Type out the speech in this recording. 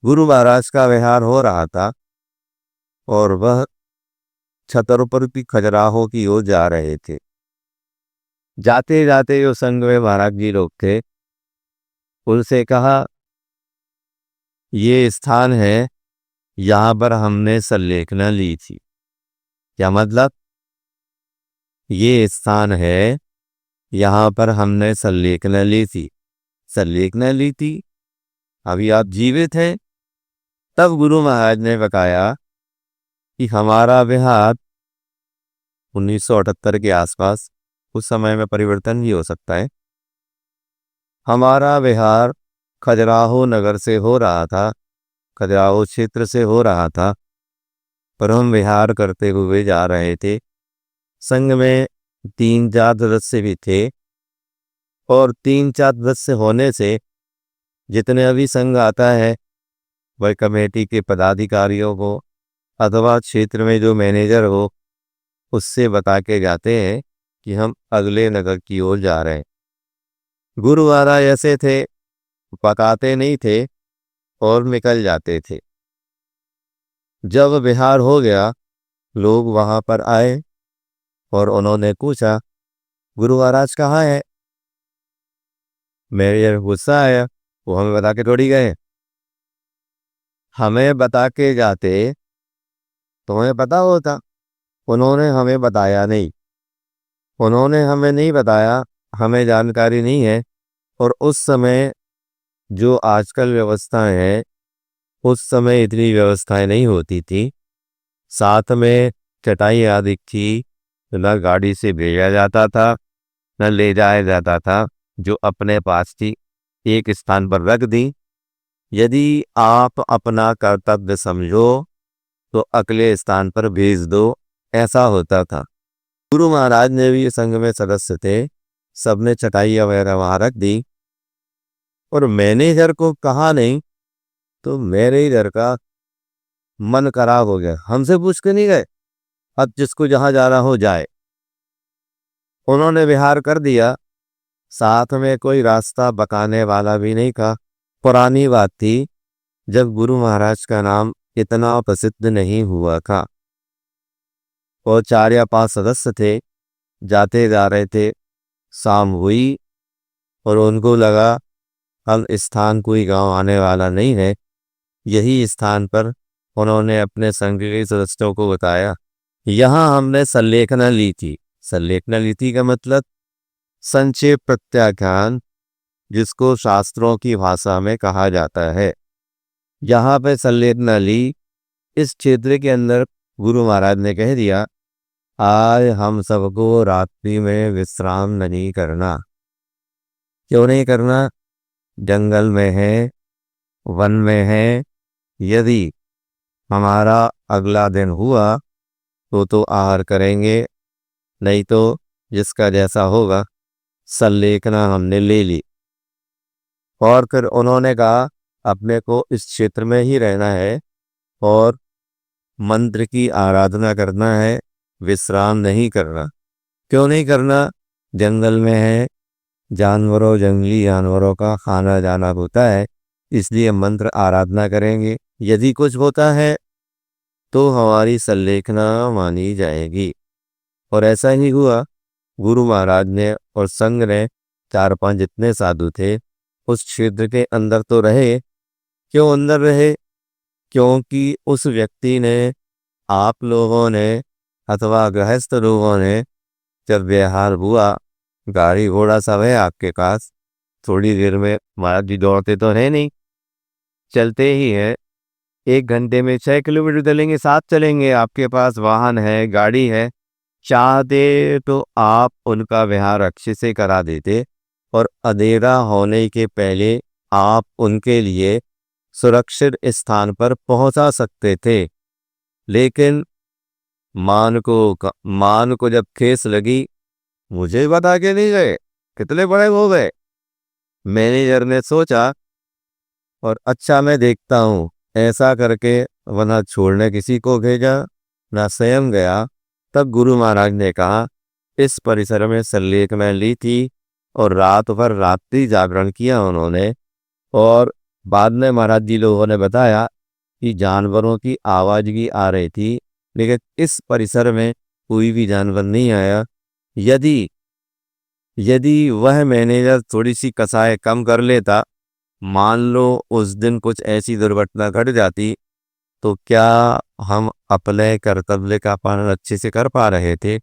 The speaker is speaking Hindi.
गुरु महाराज का विहार हो रहा था और वह छतरपुर खजुराहो की ओर जा रहे थे। जाते जाते जो संग में महाराज जी लोग थे उनसे कहा, ये स्थान है, यहाँ पर हमने संलेखना ली थी। क्या मतलब? ये स्थान है, यहाँ पर हमने संलेखना ली थी। संलेखना ली थी? अभी आप जीवित हैं? तब गुरु महाराज ने बताया कि हमारा विहार 1978 के आसपास, उस समय में परिवर्तन भी हो सकता है, हमारा विहार खजुराहो नगर से हो रहा था, खजुराहो क्षेत्र से हो रहा था, पर हम विहार करते हुए जा रहे थे। संग में 3-4 सदस्य भी थे और 3-4 सदस्य होने से जितने अभी संघ आता है वह कमेटी के पदाधिकारियों को अथवा क्षेत्र में जो मैनेजर हो उससे बता के जाते हैं कि हम अगले नगर की ओर जा रहे हैं। गुरु महाराज ऐसे थे, बताते नहीं थे और निकल जाते थे। जब विहार हो गया, लोग वहां पर आए और उन्होंने पूछा, गुरु महाराज कहाँ है? मेरे गुस्सा आया, वो हमें बता के थोड़ी गए। हमें बता के जाते तुम्हें पता होता। उन्होंने हमें बताया नहीं, उन्होंने हमें नहीं बताया, हमें जानकारी नहीं है। और उस समय जो आजकल व्यवस्थाएं हैं, उस समय इतनी व्यवस्थाएं नहीं होती थी। साथ में चटाई आदि थी, न गाड़ी से भेजा जाता था न ले जाया जाता था, जो अपने पास थी एक स्थान पर रख दी। यदि आप अपना कर्तव्य समझो तो अगले स्थान पर भेज दो, ऐसा होता था। गुरु महाराज ने भी संघ में सदस्य थे, सबने चटाई वगैरह वहां रख दी और मैनेजर को कहा नहीं तो मेरे इधर का मन खराब हो गया। हमसे पूछ के नहीं गए, अब जिसको जहां जाना हो जाए। उन्होंने विहार कर दिया, साथ में कोई रास्ता बकाने वाला भी नहीं था। पुरानी बात थी, जब गुरु महाराज का नाम इतना प्रसिद्ध नहीं हुआ था। और 4 या 5 सदस्य थे, जाते जा रहे थे। शाम हुई और उनको लगा अब स्थान कोई गांव आने वाला नहीं है। यही स्थान पर उन्होंने अपने संघ के सदस्यों को बताया, यहाँ हमने संलेखना ली थी। संलेखना ली थी का मतलब संक्षेप प्रत्याख्यान, जिसको शास्त्रों की भाषा में कहा जाता है। यहाँ पे संलेखना ली। इस क्षेत्र के अंदर गुरु महाराज ने कह दिया, आज हम सबको रात्रि में विश्राम नहीं करना। क्यों नहीं करना? जंगल में है, वन में है। यदि हमारा अगला दिन हुआ तो आहार करेंगे, नहीं तो जिसका जैसा होगा। संलेखना हमने ले ली और फिर उन्होंने कहा अपने को इस क्षेत्र में ही रहना है और मंत्र की आराधना करना है, विश्राम नहीं करना। क्यों नहीं करना? जंगल में है, जानवरों जंगली जानवरों का खाना जाना होता है, इसलिए मंत्र आराधना करेंगे। यदि कुछ होता है तो हमारी संलेखना मानी जाएगी। और ऐसा ही हुआ। गुरु महाराज ने और संघ ने 4-5 जितने साधु थे उस क्षेत्र के अंदर तो रहे। क्यों अंदर रहे? क्योंकि उस व्यक्ति ने, आप लोगों ने अथवा गृहस्थ लोगों ने जब व्यवहार हुआ, गाड़ी घोड़ा सब है आपके पास, थोड़ी देर में महाराज जी दौड़ते तो है नहीं, चलते ही हैं। 1 घंटे में 6 किलोमीटर चलेंगे, 7 चलेंगे, आपके पास वाहन है, गाड़ी है। चाहते तो आप उनका व्यवहार अच्छे से करा देते और अंधेरा होने के पहले आप उनके लिए सुरक्षित स्थान पर पहुंचा सकते थे। लेकिन मान को जब ठेस लगी, मुझे बता के नहीं गए, कितने बड़े हो गए। मैनेजर ने सोचा और अच्छा मैं देखता हूँ, ऐसा करके वरना छोड़ने किसी को भेजा ना स्वयं गया। तब गुरु महाराज ने कहा, इस परिसर में संलेखना ली थी और रात भर रात्रि जागरण किया उन्होंने और बाद में महाराज जी लोगों ने बताया कि जानवरों की आवाज भी आ रही थी, लेकिन इस परिसर में कोई भी जानवर नहीं आया। यदि यदि वह मैनेजर थोड़ी सी कसाई कम कर लेता, मान लो उस दिन कुछ ऐसी दुर्घटना घट जाती, तो क्या हम अपने कर्तव्य का पालन अच्छे से कर पा रहे थे?